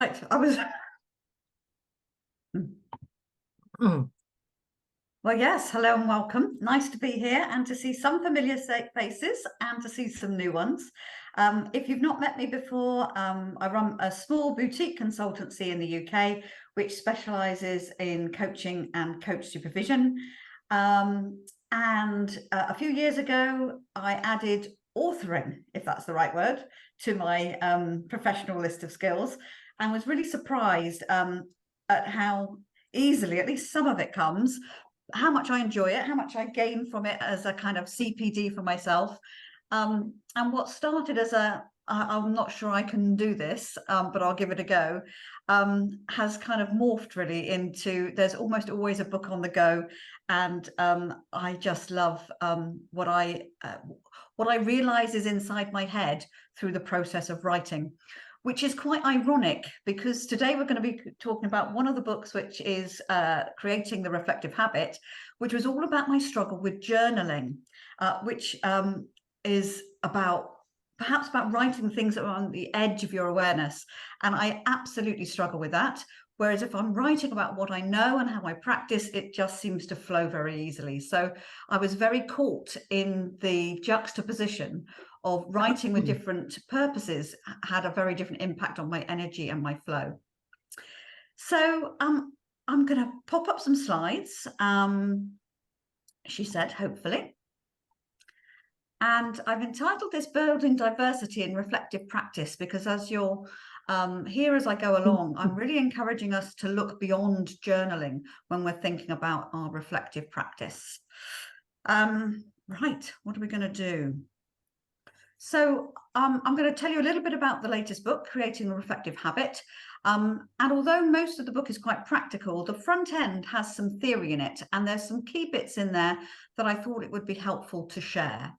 Right, I was. Mm. Well, yes, hello and welcome. Nice to be here and to see some familiar faces and to see some new ones. If you've not met me before, I run a small boutique consultancy in the UK, which specialises in coaching and coach supervision. And a few years ago, I added authoring, if that's the right word, to my professional list of skills, and was really surprised at how easily, at least some of it comes, how much I enjoy it, how much I gain from it as a kind of CPD for myself. And what started as I'm not sure I can do this, but I'll give it a go, has kind of morphed really into, there's almost always a book on the go. And I just love what I realize is inside my head through the process of writing, which is quite ironic because today we're going to be talking about one of the books, which is Creating the Reflective Habit, which was all about my struggle with journaling, which is perhaps about writing things that are on the edge of your awareness. And I absolutely struggle with that. Whereas if I'm writing about what I know and how I practice, it just seems to flow very easily. So I was very caught in the juxtaposition of writing with different purposes had a very different impact on my energy and my flow. So I'm going to pop up some slides, she said, hopefully. And I've entitled this Building Diversity in Reflective Practice because as you'll hear as I go along, I'm really encouraging us to look beyond journaling when we're thinking about our reflective practice. Right, what are we going to do? So I'm going to tell you a little bit about the latest book, Creating a Reflective Habit. And although most of the book is quite practical, the front end has some theory in it, and there's some key bits in there that I thought it would be helpful to share.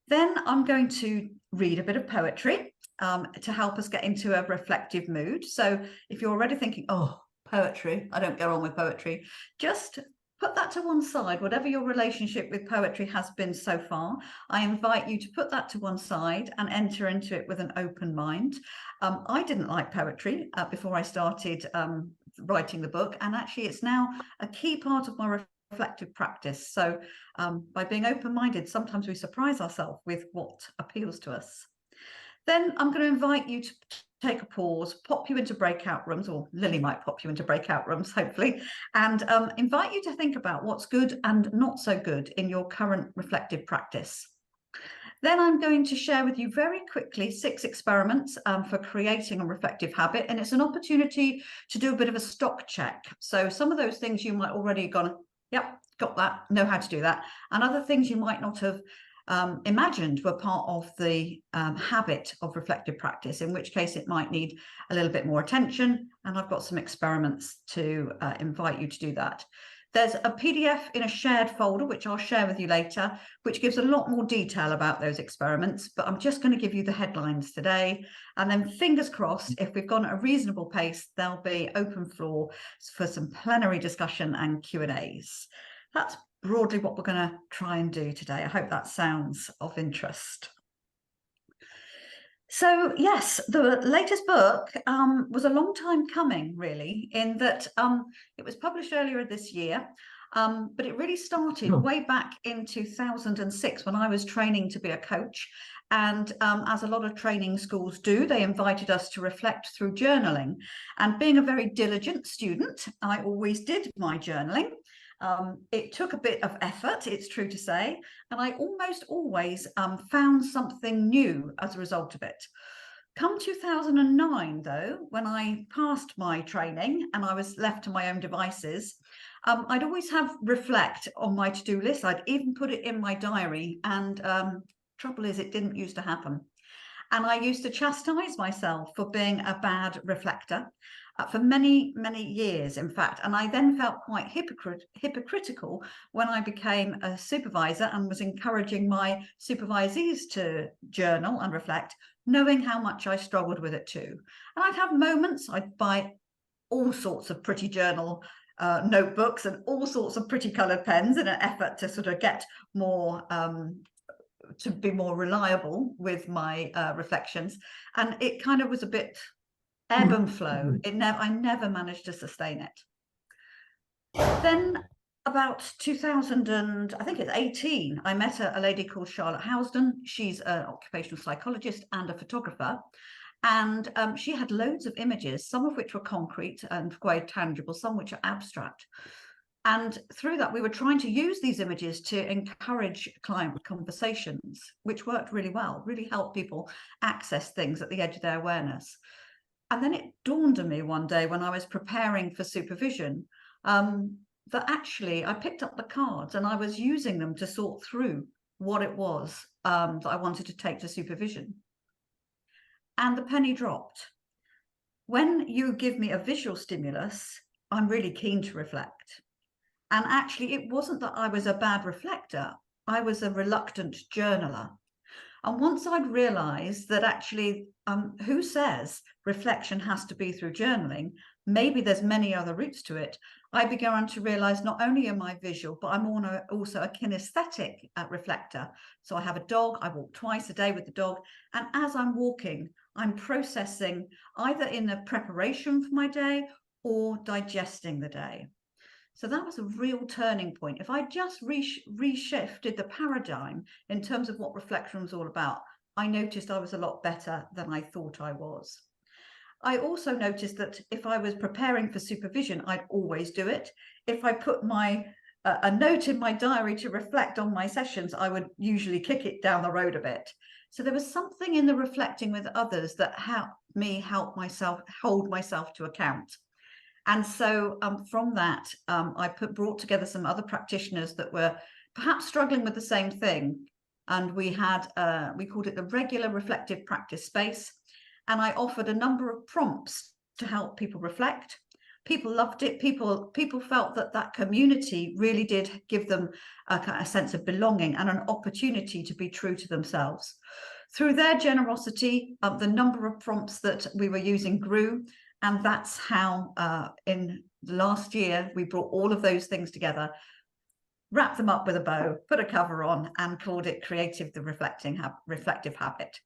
Then I'm going to read a bit of poetry to help us get into a reflective mood. So if you're already thinking, oh, poetry, I don't go on with poetry, just put that to one side. Whatever your relationship with poetry has been so far, I invite you to put that to one side and enter into it with an open mind. I didn't like poetry before I started writing the book, and actually it's now a key part of my reflective practice. So by being open-minded, sometimes we surprise ourselves with what appeals to us. Then I'm going to invite you to take a pause, pop you into breakout rooms, or Lily might pop you into breakout rooms, hopefully, and invite you to think about what's good and not so good in your current reflective practice. Then I'm going to share with you very quickly 6 experiments for creating a reflective habit, and it's an opportunity to do a bit of a stock check. So some of those things you might already have gone, yep, got that, know how to do that, and other things you might not have imagined were part of the habit of reflective practice, in which case it might need a little bit more attention, and I've got some experiments to invite you to do that. There's a PDF in a shared folder, which I'll share with you later, which gives a lot more detail about those experiments, but I'm just going to give you the headlines today. And then fingers crossed, if we've gone at a reasonable pace, there'll be open floor for some plenary discussion and Q&As. That's broadly what we're going to try and do today. I hope that sounds of interest. So yes, the latest book was a long time coming, really, in that it was published earlier this year, but it really started way back in 2006 when I was training to be a coach. And as a lot of training schools do, they invited us to reflect through journaling. And being a very diligent student, I always did my journaling. It took a bit of effort, it's true to say, and I almost always found something new as a result of it. Come 2009, though, when I passed my training and I was left to my own devices, I'd always have reflect on my to-do list. I'd even put it in my diary, and trouble is it didn't used to happen. And I used to chastise myself for being a bad reflector. For many, many years, in fact. And I then felt quite hypocritical when I became a supervisor and was encouraging my supervisees to journal and reflect, knowing how much I struggled with it too. And I'd have moments, I'd buy all sorts of pretty journal notebooks and all sorts of pretty coloured pens in an effort to sort of get more to be more reliable with my reflections. And it kind of was a bit ebb and flow. I never managed to sustain it. Then about 2000 and I think it's 18, I met a lady called Charlotte Housden. She's an occupational psychologist and a photographer. And she had loads of images, some of which were concrete and quite tangible, some which are abstract. And through that, we were trying to use these images to encourage client conversations, which worked really well, really helped people access things at the edge of their awareness. And then it dawned on me one day when I was preparing for supervision, that actually I picked up the cards and I was using them to sort through what it was that I wanted to take to supervision. And the penny dropped. When you give me a visual stimulus, I'm really keen to reflect. And actually, it wasn't that I was a bad reflector. I was a reluctant journaler. And once I'd realized that actually, who says reflection has to be through journaling? Maybe there's many other routes to it. I began to realize not only am I visual, but I'm also a kinesthetic reflector. So I have a dog, I walk twice a day with the dog. And as I'm walking, I'm processing either in the preparation for my day or digesting the day. So that was a real turning point. If I just reshifted the paradigm in terms of what reflection was all about, I noticed I was a lot better than I thought I was. I also noticed that if I was preparing for supervision, I'd always do it. If I put a note in my diary to reflect on my sessions, I would usually kick it down the road a bit. So there was something in the reflecting with others that helped me hold myself to account. And so from that, I brought together some other practitioners that were perhaps struggling with the same thing. And we called it the regular reflective practice space. And I offered a number of prompts to help people reflect. People loved it. People felt that community really did give them a sense of belonging and an opportunity to be true to themselves. Through their generosity, the number of prompts that we were using grew. And that's how in the last year, we brought all of those things together, wrapped them up with a bow, put a cover on, and called it Creative the Reflective Habit.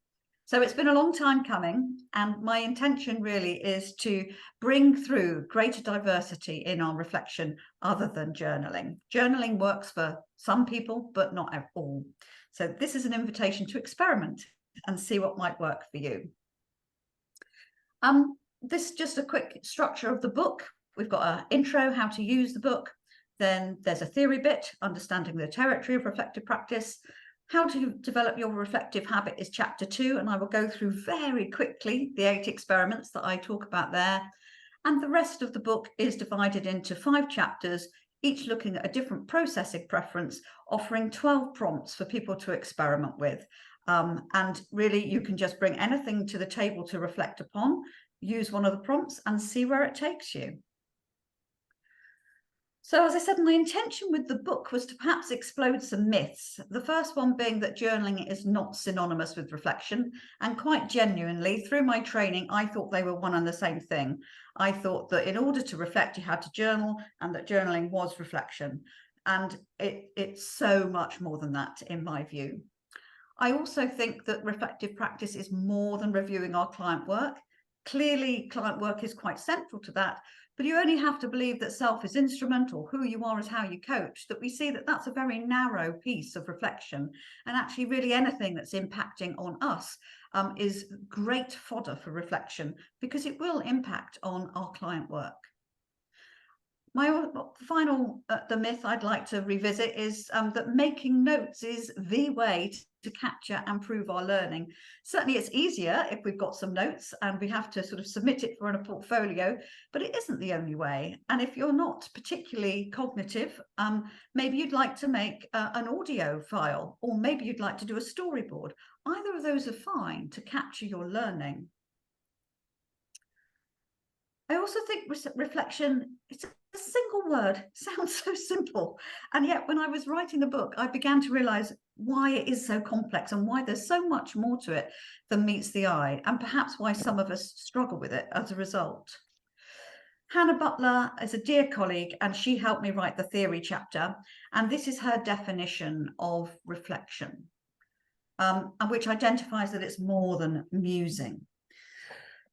So it's been a long time coming, and my intention really is to bring through greater diversity in our reflection other than journaling. Journaling works for some people, but not all. So this is an invitation to experiment and see what might work for you. This is just a quick structure of the book. We've got an intro, how to use the book. Then there's a theory bit, understanding the territory of reflective practice. How to develop your reflective habit is chapter 2, and I will go through very quickly the 8 experiments that I talk about there. And the rest of the book is divided into 5 chapters, each looking at a different processing preference, offering 12 prompts for people to experiment with. And really, you can just bring anything to the table to reflect upon, use one of the prompts and see where it takes you. So as I said, my intention with the book was to perhaps explode some myths. The first one being that journaling is not synonymous with reflection. And quite genuinely, through my training, I thought they were one and the same thing. I thought that in order to reflect, you had to journal, and that journaling was reflection. And it's so much more than that, in my view. I also think that reflective practice is more than reviewing our client work. Clearly, client work is quite central to that, but you only have to believe that self is instrumental, who you are is how you coach, that we see that that's a very narrow piece of reflection. And actually really anything that's impacting on us is great fodder for reflection, because it will impact on our client work. My final, the myth I'd like to revisit is that making notes is the way to capture and prove our learning. Certainly it's easier if we've got some notes and we have to sort of submit it for in a portfolio, but it isn't the only way. And if you're not particularly cognitive, maybe you'd like to make an audio file, or maybe you'd like to do a storyboard. Either of those are fine to capture your learning. I also think reflection, it's a single word, sounds so simple. And yet when I was writing the book, I began to realize why it is so complex and why there's so much more to it than meets the eye, and perhaps why some of us struggle with it as a result. Hannah Butler is a dear colleague, and she helped me write the theory chapter. And this is her definition of reflection, which identifies that it's more than musing.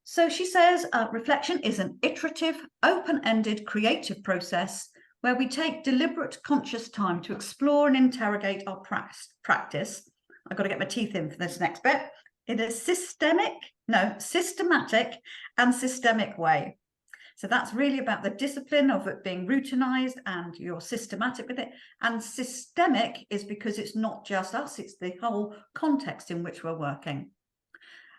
So she says reflection is an iterative, open-ended creative process where we take deliberate, conscious time to explore and interrogate our practice. I've got to get my teeth in for this next bit. In a systematic and systemic way. So that's really about the discipline of it being routinized and you're systematic with it. And systemic is because it's not just us, it's the whole context in which we're working.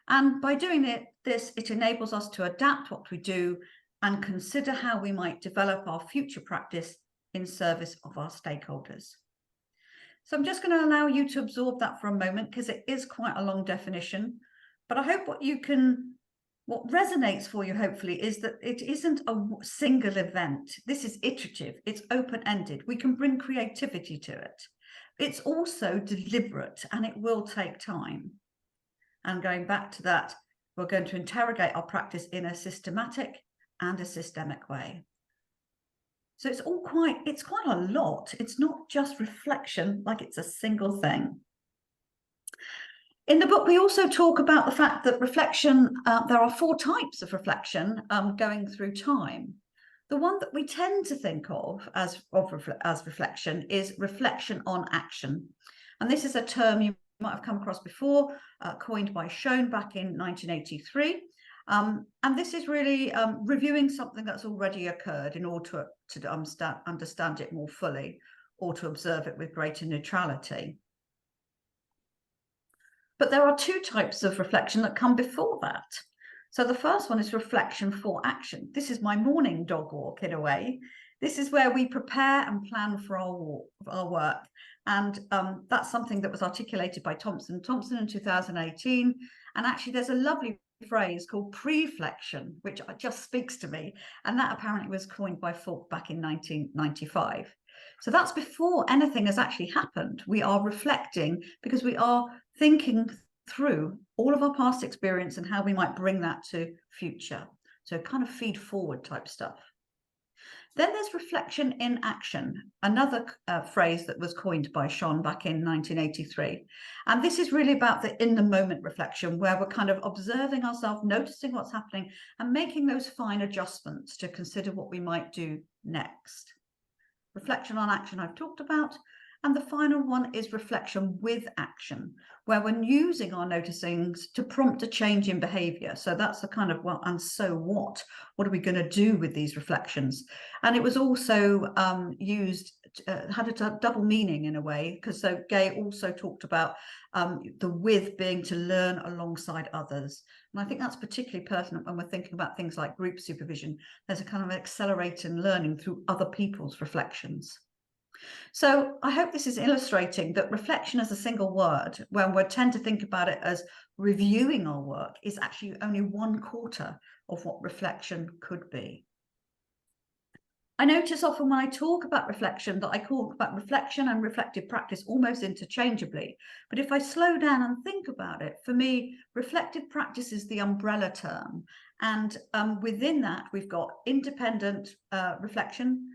And by doing this, it enables us to adapt what we do and consider how we might develop our future practice in service of our stakeholders. So I'm just going to allow you to absorb that for a moment because it is quite a long definition. But I hope what resonates for you, hopefully, is that it isn't a single event. This is iterative. It's open-ended. We can bring creativity to it. It's also deliberate and it will take time. And going back to that, we're going to interrogate our practice in a systematic and a systemic way. So it's quite a lot. It's not just reflection like it's a single thing. In the book, we also talk about the fact that reflection, there are 4 types of reflection going through time. The one that we tend to think of as reflection is reflection on action. And this is a term you might have come across before, coined by Schoen back in 1983. And this is really reviewing something that's already occurred in order to understand it more fully or to observe it with greater neutrality. But there are 2 types of reflection that come before that. So the first one is reflection for action. This is my morning dog walk in a way. This is where we prepare and plan for our work. And that's something that was articulated by Thompson in 2018. And actually, there's a lovely phrase called preflection, which just speaks to me. And that apparently was coined by Falk back in 1995. So that's before anything has actually happened. We are reflecting because we are thinking through all of our past experience and how we might bring that to future. So kind of feed forward type stuff. Then there's reflection in action, another phrase that was coined by Sean back in 1983. And this is really about the in the moment reflection, where we're kind of observing ourselves, noticing what's happening and making those fine adjustments to consider what we might do next. Reflection on action I've talked about. And the final one is reflection with action, where we're using our noticings to prompt a change in behavior. So that's a kind of, well, and so what? What are we going to do with these reflections? And it was also had a double meaning in a way, because so Gay also talked about the with being to learn alongside others. And I think that's particularly pertinent when we're thinking about things like group supervision. There's a kind of accelerating learning through other people's reflections. So I hope this is illustrating that reflection as a single word, when we tend to think about it as reviewing our work, is actually only 1/4 of what reflection could be. I notice often when I talk about reflection that I talk about reflection and reflective practice almost interchangeably. But if I slow down and think about it, for me, reflective practice is the umbrella term. And within that, we've got independent reflection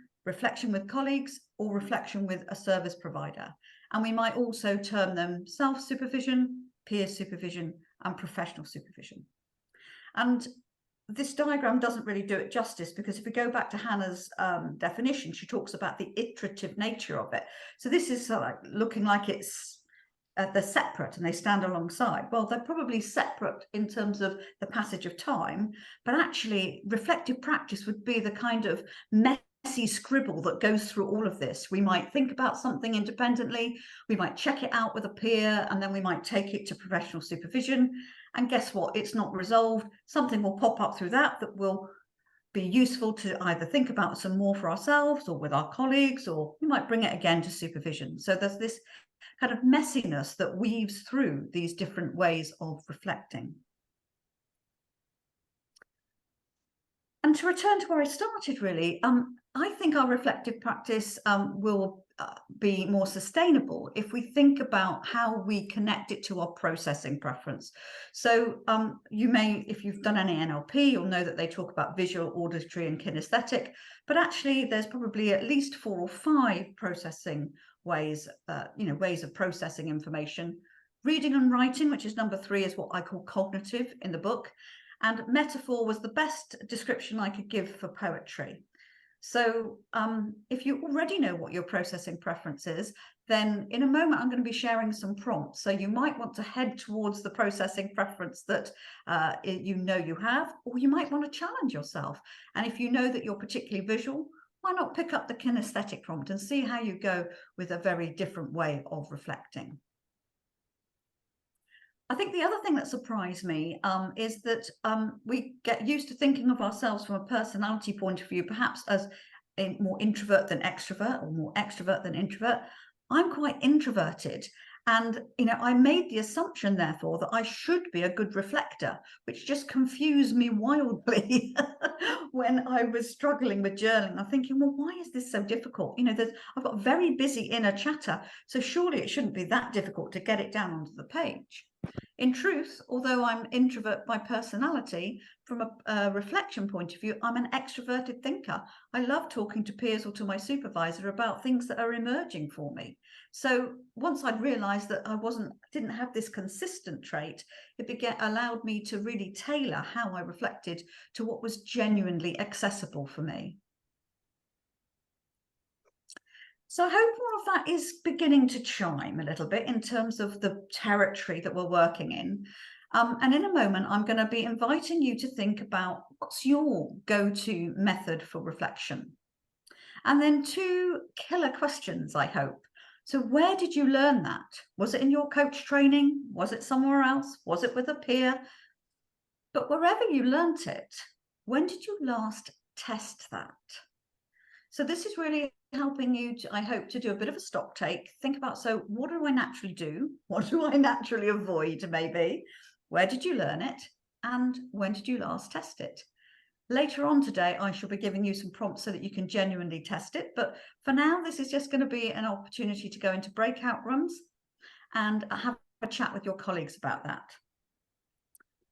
with colleagues, or reflection with a service provider. And we might also term them self-supervision, peer supervision, and professional supervision. And this diagram doesn't really do it justice, because if we go back to Hannah's definition, she talks about the iterative nature of it. So this is looking like it's they're separate and they stand alongside. Well, they're probably separate in terms of the passage of time, but actually reflective practice would be the kind of messy scribble that goes through all of this. We might think about something independently, we might check it out with a peer, and then we might take it to professional supervision. And guess what? It's not resolved. Something will pop up through that will be useful to either think about some more for ourselves or with our colleagues, or we might bring it again to supervision. So there's this kind of messiness that weaves through these different ways of reflecting. And to return to where I started, really, I think our reflective practice will be more sustainable if we think about how we connect it to our processing preference. So you may, if you've done any NLP, you'll know that they talk about visual, auditory, and kinesthetic, but actually there's probably at least 4 or 5 processing ways, ways of processing information. Reading and writing, which is number 3, is what I call cognitive in the book. and metaphor was the best description I could give for poetry. So if you already know what your processing preference is, then in a moment I'm going to be sharing some prompts. So you might want to head towards the processing preference that you know you have, or you might want to challenge yourself. And if you know that you're particularly visual, why not pick up the kinesthetic prompt and see how you go with a very different way of reflecting. I think the other thing that surprised me is that we get used to thinking of ourselves from a personality point of view, perhaps as a more introvert than extrovert, or more extrovert than introvert. I'm quite introverted. And, you know, I made the assumption, therefore, that I should be a good reflector, which just confused me wildly when I was struggling with journaling. I'm thinking, well, why is this so difficult? You know, I've got a very busy inner chatter, so surely it shouldn't be that difficult to get it down onto the page. In truth, although I'm introvert by personality, from a reflection point of view, I'm an extroverted thinker. I love talking to peers or to my supervisor about things that are emerging for me. So once I'd realized that I didn't have this consistent trait, it allowed me to really tailor how I reflected to what was genuinely accessible for me. So I hope all of that is beginning to chime a little bit in terms of the territory that we're working in. And in a moment, I'm going to be inviting you to think about what's your go-to method for reflection. And then 2 killer questions, I hope. So where did you learn that? Was it in your coach training? Was it somewhere else? Was it with a peer? But wherever you learnt it, when did you last test that? So this is really helping you, I hope, to do a bit of a stock take. Think about, so what do I naturally do? What do I naturally avoid, maybe? Where did you learn it? And when did you last test it? Later on today, I shall be giving you some prompts so that you can genuinely test it. But for now, this is just going to be an opportunity to go into breakout rooms and have a chat with your colleagues about that.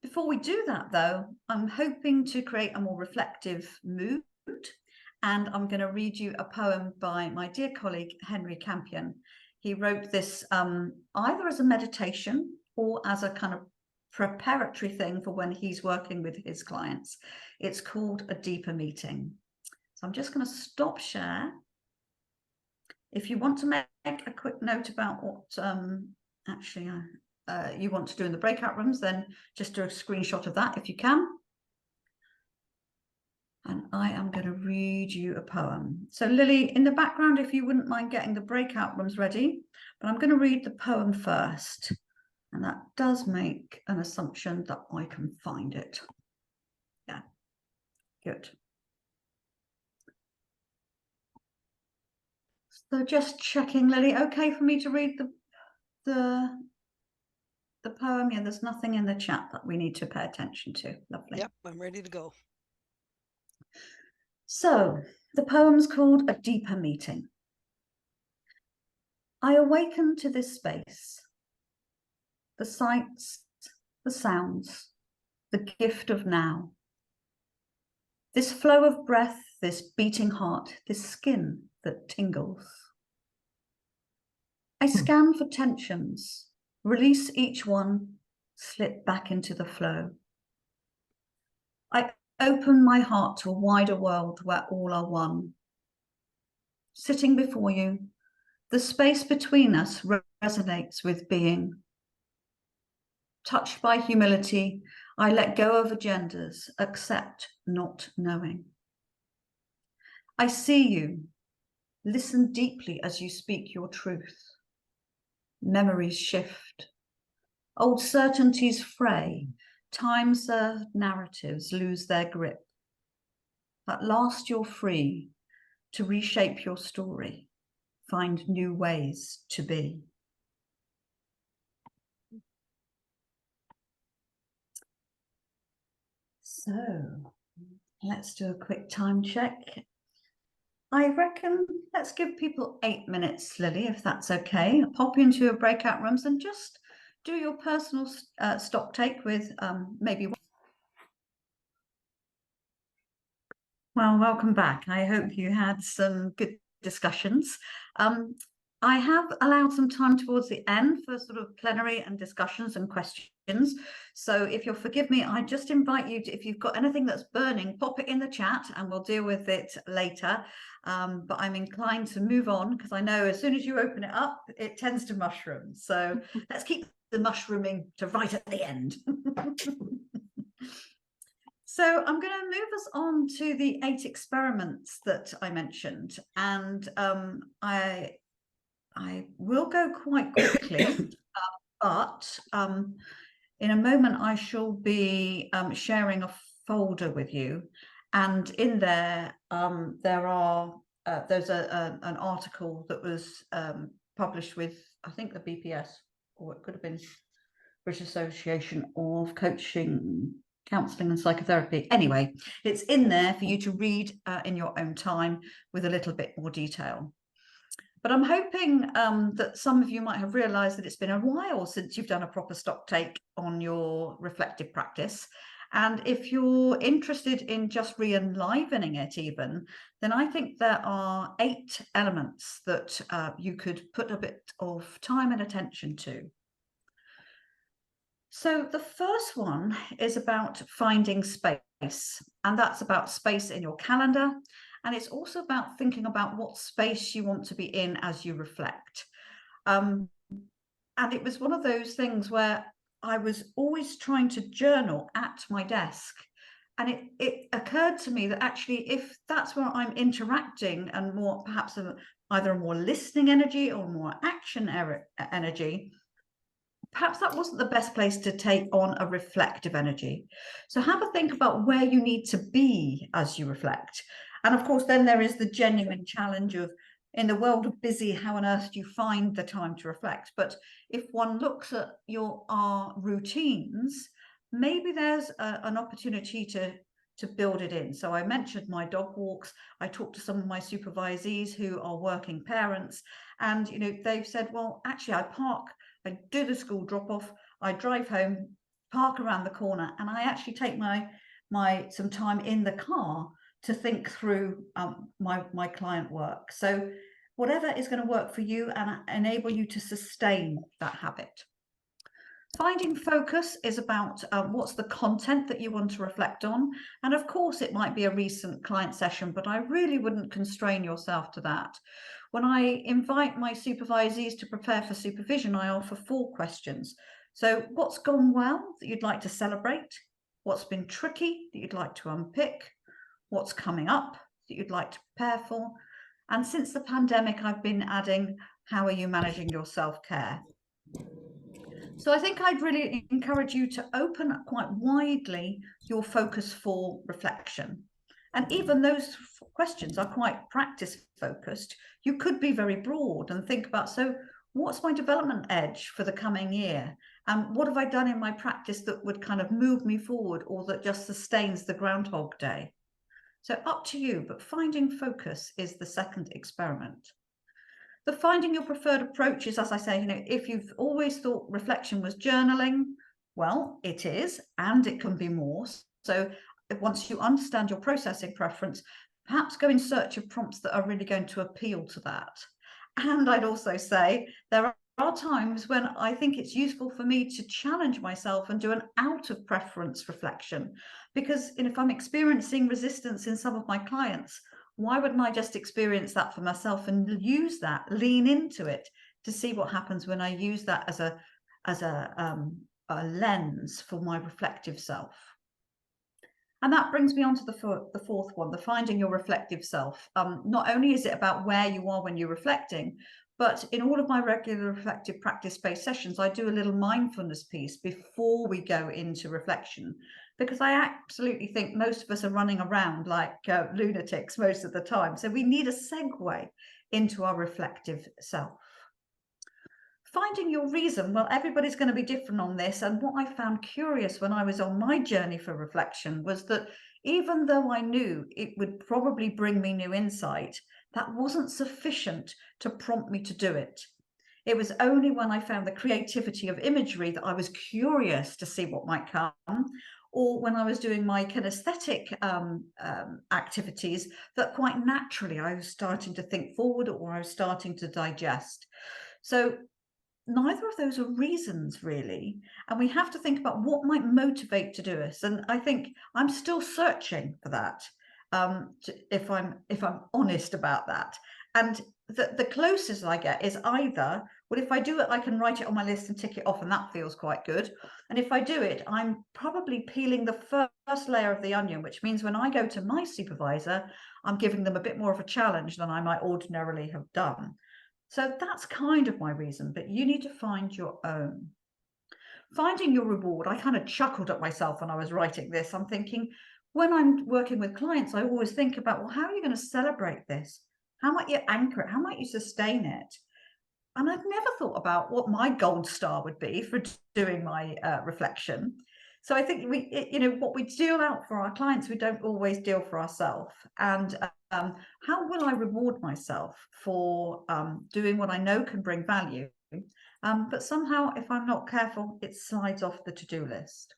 Before we do that, though, I'm hoping to create a more reflective mood. And I'm going to read you a poem by my dear colleague, Henry Campion. He wrote this either as a meditation or as a kind of preparatory thing for when he's working with his clients. It's called A Deeper Meeting. So I'm just going to stop share. If you want to make a quick note about what you want to do in the breakout rooms, then just do a screenshot of that if you can. And I am going to read you a poem. So Lily, in the background, if you wouldn't mind getting the breakout rooms ready, but I'm going to read the poem first. And that does make an assumption that I can find it. Yeah, good. So just checking, Lily, okay for me to read the poem? Yeah, there's nothing in the chat that we need to pay attention to. Lovely. Yep, I'm ready to go. So the poem's called A Deeper Meeting. I awaken to this space, the sights, the sounds, the gift of now. This flow of breath, this beating heart, this skin that tingles. I scan for tensions, release each one, slip back into the flow. I open my heart to a wider world where all are one. Sitting before you, the space between us resonates with being. Touched by humility, I let go of agendas, accept not knowing. I see you, listen deeply as you speak your truth. Memories shift, old certainties fray, time-served narratives lose their grip. At last you're free to reshape your story, find new ways to be. So let's do a quick time check. I reckon let's give people 8 minutes, Lily, if that's okay. Pop into your breakout rooms and just do your personal stock take with maybe. Well, welcome back. I hope you had some good discussions. I have allowed some time towards the end for sort of plenary and discussions and questions. So if you'll forgive me, I just invite you to, if you've got anything that's burning, pop it in the chat and we'll deal with it later. But I'm inclined to move on because I know as soon as you open it up, it tends to mushroom. So let's keep the mushrooming to right at the end. So I'm going to move us on to the 8 experiments that I mentioned, and I will go quite quickly, but in a moment I shall be sharing a folder with you, and in there there's an article that was published with, I think, the BPS, or it could have been British Association of Coaching, Counselling and Psychotherapy. Anyway, it's in there for you to read in your own time with a little bit more detail. But I'm hoping that some of you might have realised that it's been a while since you've done a proper stock take on your reflective practice. And if you're interested in just re-enlivening it even, then I think there are 8 elements that you could put a bit of time and attention to. So the first one is about finding space, and that's about space in your calendar. And it's also about thinking about what space you want to be in as you reflect. And it was one of those things where I was always trying to journal at my desk. And it occurred to me that actually, if that's where I'm interacting and more, perhaps either a more listening energy or more action energy, perhaps that wasn't the best place to take on a reflective energy. So have a think about where you need to be as you reflect. And of course, then there is the genuine challenge of, in the world of busy, how on earth do you find the time to reflect? But if one looks at our routines, maybe there's an opportunity to build it in. So I mentioned my dog walks. I talked to some of my supervisees who are working parents, and they've said, well, actually I do the school drop off, I drive home, park around the corner, and I actually take some time in the car to think through my client work. So whatever is going to work for you and enable you to sustain that habit. Finding focus is about what's the content that you want to reflect on. And of course, it might be a recent client session, but I really wouldn't constrain yourself to that. When I invite my supervisees to prepare for supervision, I offer 4 questions. So what's gone well that you'd like to celebrate? What's been tricky that you'd like to unpick? What's coming up that you'd like to prepare for? And since the pandemic, I've been adding, how are you managing your self-care? So I think I'd really encourage you to open up quite widely your focus for reflection. And even those questions are quite practice focused. You could be very broad and think about, so what's my development edge for the coming year? And what have I done in my practice that would kind of move me forward, or that just sustains the Groundhog Day? So up to you, but finding focus is the second experiment. The finding your preferred approach is, as I say, if you've always thought reflection was journaling, well, it is, and it can be more. So once you understand your processing preference, perhaps go in search of prompts that are really going to appeal to that. And I'd also say there are times when I think it's useful for me to challenge myself and do an out of preference reflection, because if I'm experiencing resistance in some of my clients, why wouldn't I just experience that for myself and use that, lean into it to see what happens when I use that as a lens for my reflective self? And that brings me on to the 4th one, the finding your reflective self. Not only is it about where you are when you're reflecting, but in all of my regular reflective practice-based sessions, I do a little mindfulness piece before we go into reflection, because I absolutely think most of us are running around like lunatics most of the time. So we need a segue into our reflective self. Finding your reason, well, everybody's going to be different on this. And what I found curious when I was on my journey for reflection was that even though I knew it would probably bring me new insight, that wasn't sufficient to prompt me to do it. It was only when I found the creativity of imagery that I was curious to see what might come, or when I was doing my kinesthetic activities, that quite naturally I was starting to think forward, or I was starting to digest. So neither of those are reasons really, and we have to think about what might motivate to do us. And I think I'm still searching for that, if I'm honest about that. And the closest I get is either, well, if I do it, I can write it on my list and tick it off, and that feels quite good. And if I do it, I'm probably peeling the first layer of the onion, which means when I go to my supervisor, I'm giving them a bit more of a challenge than I might ordinarily have done. So that's kind of my reason, but you need to find your own. Finding your reward, I kind of chuckled at myself when I was writing this. I'm thinking, when I'm working with clients, I always think about, well, how are you going to celebrate this? How might you anchor it? How might you sustain it? And I've never thought about what my gold star would be for doing my reflection. So I think what we deal out for our clients, we don't always deal for ourselves. And how will I reward myself for doing what I know can bring value? But somehow, if I'm not careful, it slides off the to-do list.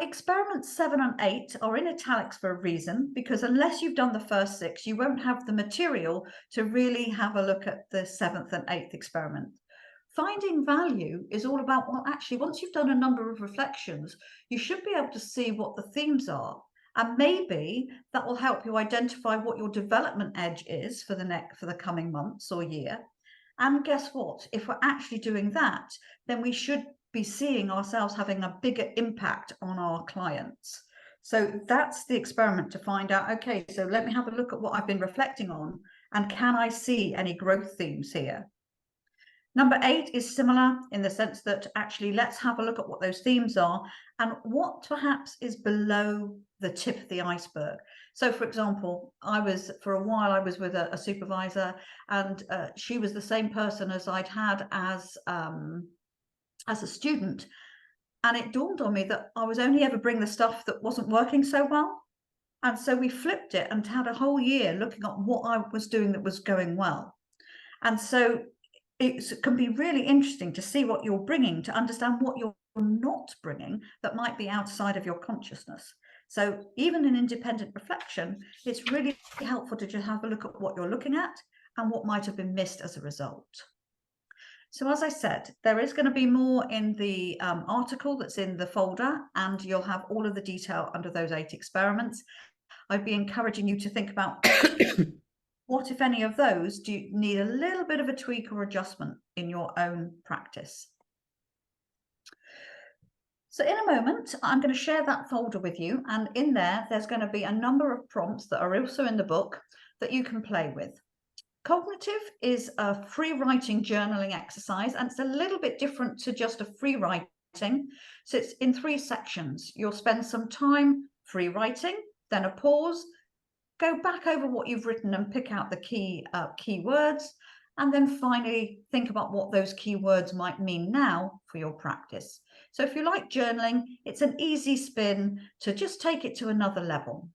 Experiments 7 and 8 are in italics for a reason, because unless you've done the first 6, you won't have the material to really have a look at the 7th and 8th experiment. Finding value is all about, well, actually, once you've done a number of reflections, you should be able to see what the themes are. And maybe that will help you identify what your development edge is for the coming months or year. And guess what? If we're actually doing that, then we should be seeing ourselves having a bigger impact on our clients. So that's the experiment, to find out, okay, so let me have a look at what I've been reflecting on, and can I see any growth themes here? Number 8 is similar in the sense that actually let's have a look at what those themes are and what perhaps is below the tip of the iceberg. So for example, for a while I was with a supervisor, and she was the same person as I'd had as a student. And it dawned on me that I was only ever bringing the stuff that wasn't working so well. And so we flipped it and had a whole year looking at what I was doing that was going well. And so it can be really interesting to see what you're bringing, to understand what you're not bringing that might be outside of your consciousness. So even in independent reflection, it's really helpful to just have a look at what you're looking at and what might have been missed as a result. So as I said, there is going to be more in the article that's in the folder, and you'll have all of the detail under those 8 experiments. I'd be encouraging you to think about what, if any of those, do you need a little bit of a tweak or adjustment in your own practice. So in a moment, I'm going to share that folder with you, and in there's going to be a number of prompts that are also in the book that you can play with. Cognitive is a free writing journaling exercise, and it's a little bit different to just a free writing. So it's in 3 sections. You'll spend some time free writing, then a pause, go back over what you've written and pick out the key words, and then finally think about what those key words might mean now for your practice. So if you like journaling, it's an easy spin to just take it to another level.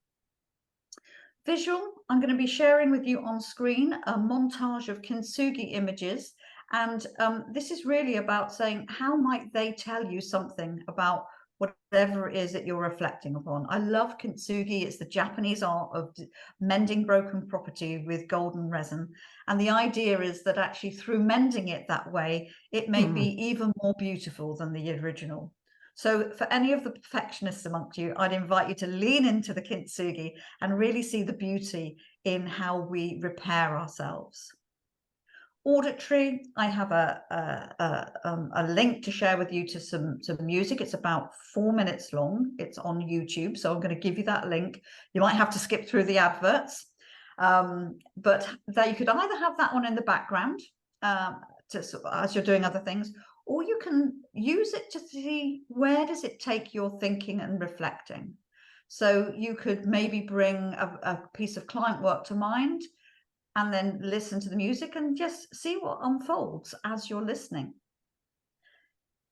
Visual, I'm going to be sharing with you on screen a montage of kintsugi images, and this is really about saying, how might they tell you something about whatever it is that you're reflecting upon. I love kintsugi. It's the Japanese art of mending broken property with golden resin, and the idea is that actually through mending it that way, it may be even more beautiful than the original. So for any of the perfectionists amongst you, I'd invite you to lean into the kintsugi and really see the beauty in how we repair ourselves. Auditory, I have a link to share with you to some music. It's about 4 minutes long. It's on YouTube, so I'm going to give you that link. You might have to skip through the adverts, but you could either have that on in the background as you're doing other things, or you can use it to see where does it take your thinking and reflecting. So you could maybe bring a piece of client work to mind, and then listen to the music and just see what unfolds as you're listening.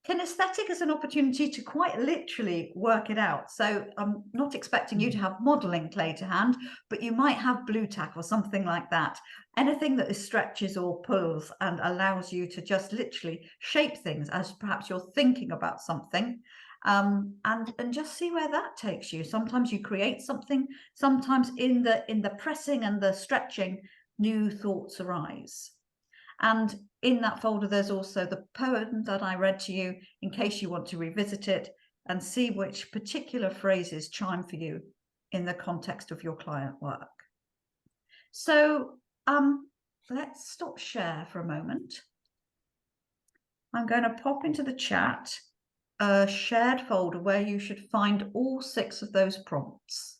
Kinesthetic is an opportunity to quite literally work it out. So I'm not expecting you to have modeling clay to hand, but you might have blue tack or something like that. Anything that stretches or pulls and allows you to just literally shape things as perhaps you're thinking about something. And just see where that takes you. Sometimes you create something, sometimes in the pressing and the stretching, new thoughts arise. And in that folder, there's also the poem that I read to you in case you want to revisit it and see which particular phrases chime for you in the context of your client work. So let's stop share for a moment. I'm going to pop into the chat a shared folder where you should find all 6 of those prompts.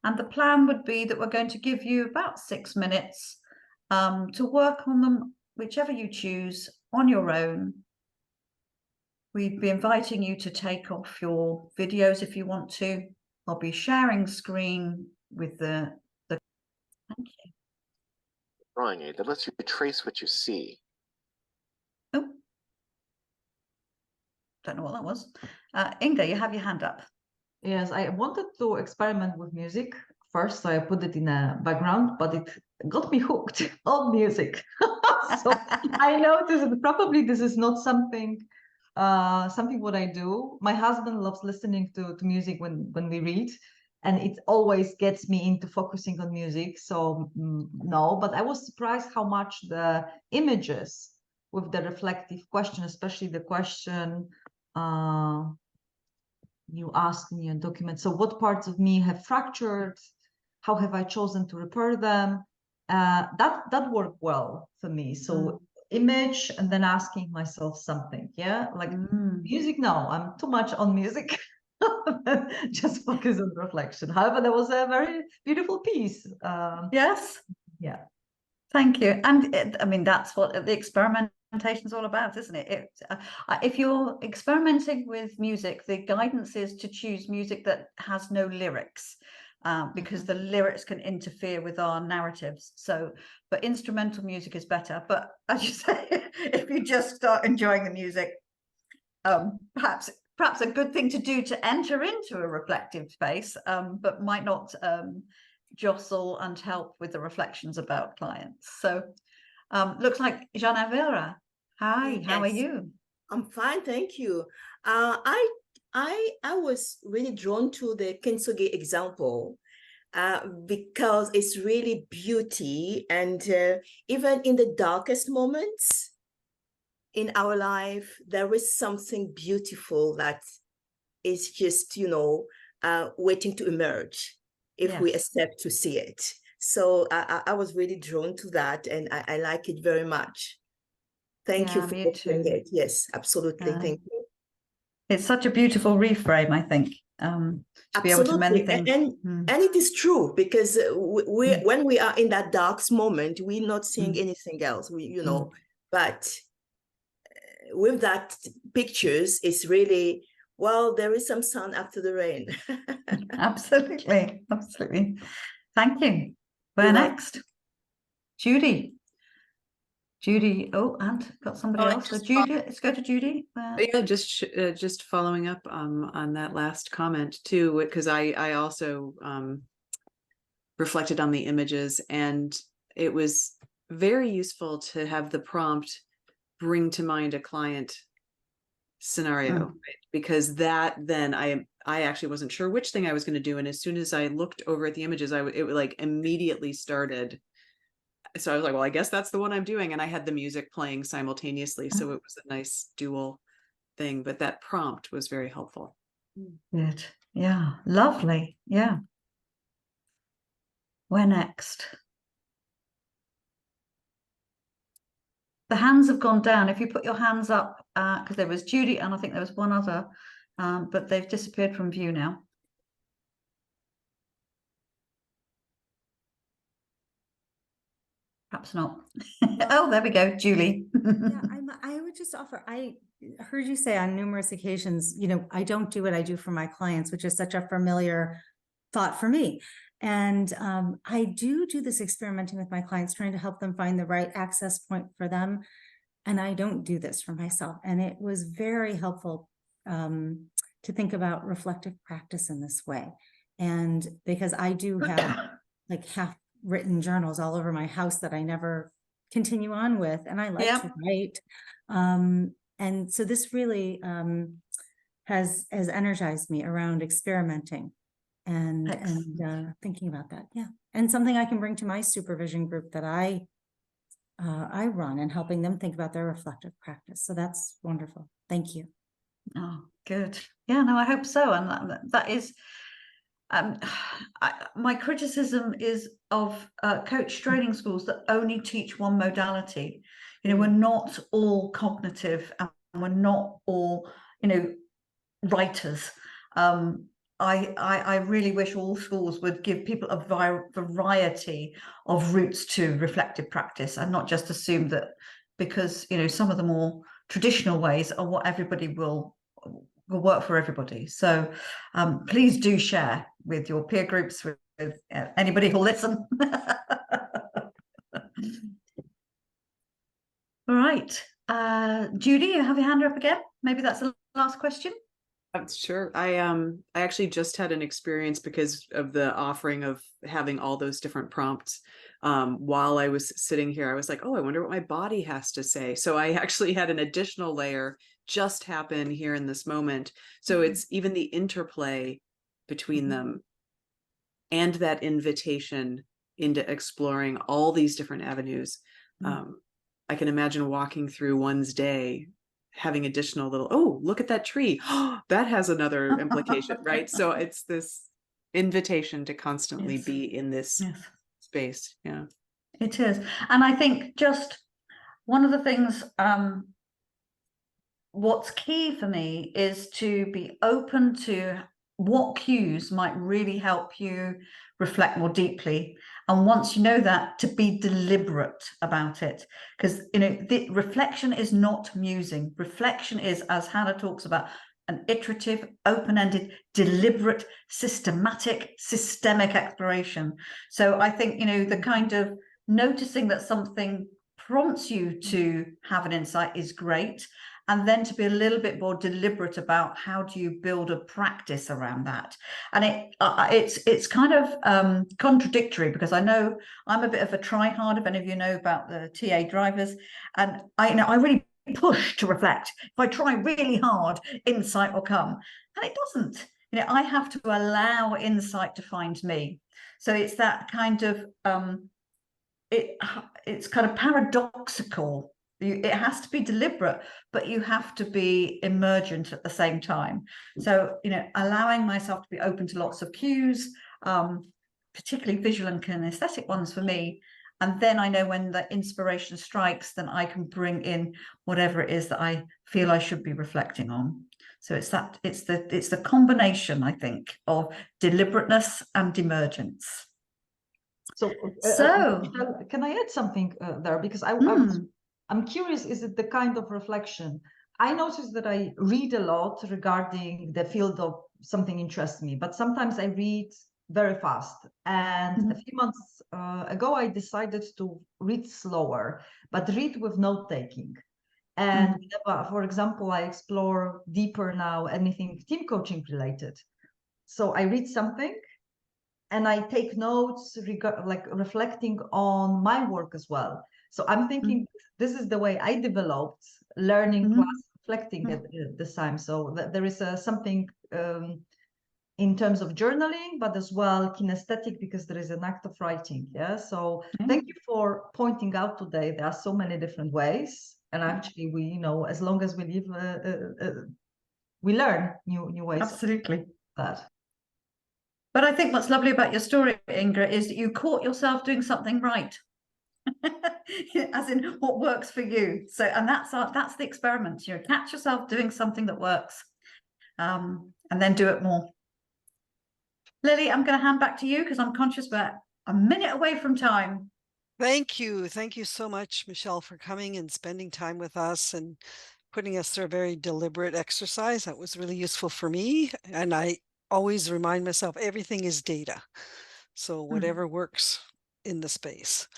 And the plan would be that we're going to give you about 6 minutes to work on them, whichever you choose, on your own. We'd be inviting you to take off your videos if you want to. I'll be sharing screen with the thank you. Drawing aid that lets you trace what you see. Oh, don't know what that was. Inga, you have your hand up. Yes, I wanted to experiment with music first, so I put it in a background, but it got me hooked on music. So I noticed that probably this is not something what I do. My husband loves listening to music when we read, and it always gets me into focusing on music. So no, but I was surprised how much the images with the reflective question, especially the question you asked in your document. So what parts of me have fractured? How have I chosen to repair them? That worked well for me. So image and then asking myself something. Yeah, like music. No, I'm too much on music. Just focus on reflection. However, there was a very beautiful piece. Yes. Yeah. Thank you. And I mean, that's what the experimentation is all about, isn't it? If you're experimenting with music, the guidance is to choose music that has no lyrics, because the lyrics can interfere with our narratives. So, but instrumental music is better. But as you say, if you just start enjoying the music, perhaps a good thing to do to enter into a reflective space, but might not jostle and help with the reflections about clients. So looks like Janavera. Hi, Yes. how are you? I'm fine, thank you. I was really drawn to the kintsugi example because it's really beauty, and even in the darkest moments in our life, there is something beautiful that is just, waiting to emerge if we accept to see it. So I was really drawn to that, and I like it very much. Thank you for doing it. Yes, absolutely. Thank you. It's such a beautiful reframe, I think. To be able to mend things. And it is true, because when we are in that dark moment, we're not seeing anything else. But with that pictures, it's really, well, there is some sun after the rain. Absolutely, absolutely. Thank you. Where next? Judy. Judy. Oh, and got somebody else. So Judy, let's go to Judy. Yeah, just following up on that last comment too, because I also reflected on the images, and it was very useful to have the prompt bring to mind a client scenario, right? Because that then I actually wasn't sure which thing I was going to do, and as soon as I looked over at the images, it like immediately started. So I was like, well, I guess that's the one I'm doing, and I had the music playing simultaneously, so it was a nice dual thing. But that prompt was very helpful. Good. Yeah, lovely. Yeah. Where next? The hands have gone down. If you put your hands up, because there was Judy and I think there was one other, but they've disappeared from view now. Perhaps not. Oh, there we go, Julie. Yeah, I would just offer, I heard you say on numerous occasions, I don't do what I do for my clients, which is such a familiar thought for me. And I do this experimenting with my clients, trying to help them find the right access point for them. And I don't do this for myself. And it was very helpful to think about reflective practice in this way. And because I do have like half-written journals all over my house that I never continue on with, and I like to write. And so this really has energized me around experimenting and thinking about that. Yeah. And something I can bring to my supervision group that I I run and helping them think about their reflective practice. So that's wonderful. Thank you. Oh, good. Yeah, no, I hope so. And that is, my criticism is of coach training schools that only teach one modality. You know, we're not all cognitive, and we're not all, you know, writers. I really wish all schools would give people a variety of routes to reflective practice, and not just assume that because, you know, some of the more traditional ways are what everybody will work for everybody. So please do share with your peer groups, with anybody who'll listen. All right. Judy, you have your hand up again. Maybe that's the last question. Sure. I actually just had an experience because of the offering of having all those different prompts. While I was sitting here, I was like, oh, I wonder what my body has to say. So I actually had an additional layer just happen here in this moment. So it's even the interplay between them and that invitation into exploring all these different avenues. I can imagine walking through one's day, having additional little, oh, look at that tree. That has another implication, right? So it's this invitation to constantly Yes. be in this Yes. space. Yeah. It is. And I think just one of the things, what's key for me is to be open to what cues might really help you reflect more deeply. And once you know that, to be deliberate about it. Because, you know, the reflection is not musing. Reflection is, as Hannah talks about, an iterative, open-ended, deliberate, systematic, systemic exploration. So I think, you know, the kind of noticing that something prompts you to have an insight is great. And then to be a little bit more deliberate about how do you build a practice around that. And it's kind of contradictory, because I know I'm a bit of a try-hard, if any of you know about the TA drivers, and I really push to reflect. If I try really hard, insight will come, and it doesn't. You know, I have to allow insight to find me. So it's that kind of it's kind of paradoxical. It has to be deliberate, but you have to be emergent at the same time. So, you know, allowing myself to be open to lots of cues, particularly visual and kinesthetic ones for me. And then I know when the inspiration strikes, then I can bring in whatever it is that I feel I should be reflecting on. So it's the combination, I think, of deliberateness and emergence. So, can I add something there? Because I'm curious, is it the kind of reflection? I notice that I read a lot regarding the field of something interests me, but sometimes I read very fast. And a few months ago, I decided to read slower, but read with note-taking. And for example, I explore deeper now anything team coaching related. So I read something, and I take notes, like reflecting on my work as well. So I'm thinking this is the way I developed learning plus reflecting at the time. So there is something in terms of journaling, but as well kinesthetic, because there is an act of writing. Yeah. So thank you for pointing out today. There are so many different ways, and actually, we, you know, as long as we live, we learn new ways. Absolutely. Of that. But I think what's lovely about your story, Inga, is that you caught yourself doing something right, as in what works for you. So, and that's the experiment. You know, catch yourself doing something that works, and then do it more. Lily, I'm going to hand back to you because I'm conscious we're a minute away from time. Thank you so much, Michelle, for coming and spending time with us and putting us through a very deliberate exercise. That was really useful for me, and I always remind myself everything is data, so whatever works in the space.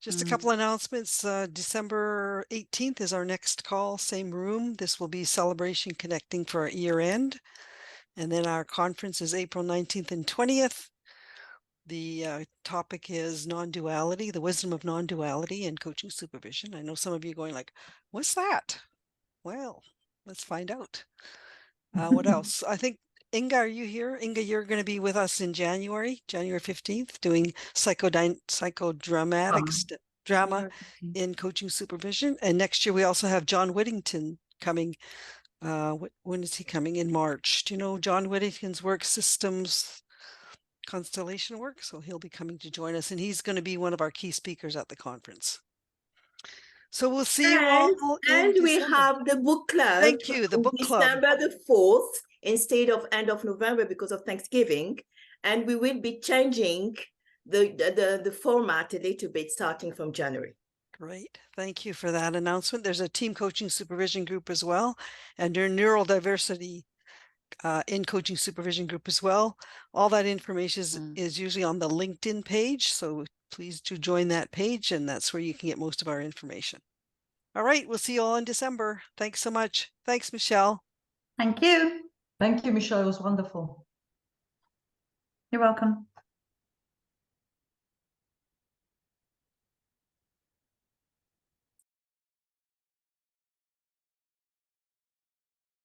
Just a couple announcements. December 18th is our next call, same room. This will be Celebration Connecting for our year end, and then our conference is April 19th and 20th. The topic is non-duality, the wisdom of non-duality and coaching supervision. I know some of you are going like, what's that? Well, let's find out. What else? I think, Inga, are you here? Inga, you're going to be with us in January 15th, doing psychodramatic drama in coaching supervision. And next year we also have John Whittington coming. When is he coming? In March. Do you know John Whittington's work, Systems Constellation Work? So he'll be coming to join us, and he's going to be one of our key speakers at the conference. So we'll see you all in And we December. have the book club. Thank you, the on book club. December the 4th instead of end of November because of Thanksgiving. And we will be changing the format a little bit starting from January. Great. Thank you for that announcement. There's a team coaching supervision group as well, and your neurodiversity in coaching supervision group as well. All that information is usually on the LinkedIn page. So please do join that page, and that's where you can get most of our information. All right. We'll see you all in December. Thanks so much. Thanks, Michelle. Thank you. Thank you, Michelle. It was wonderful. You're welcome.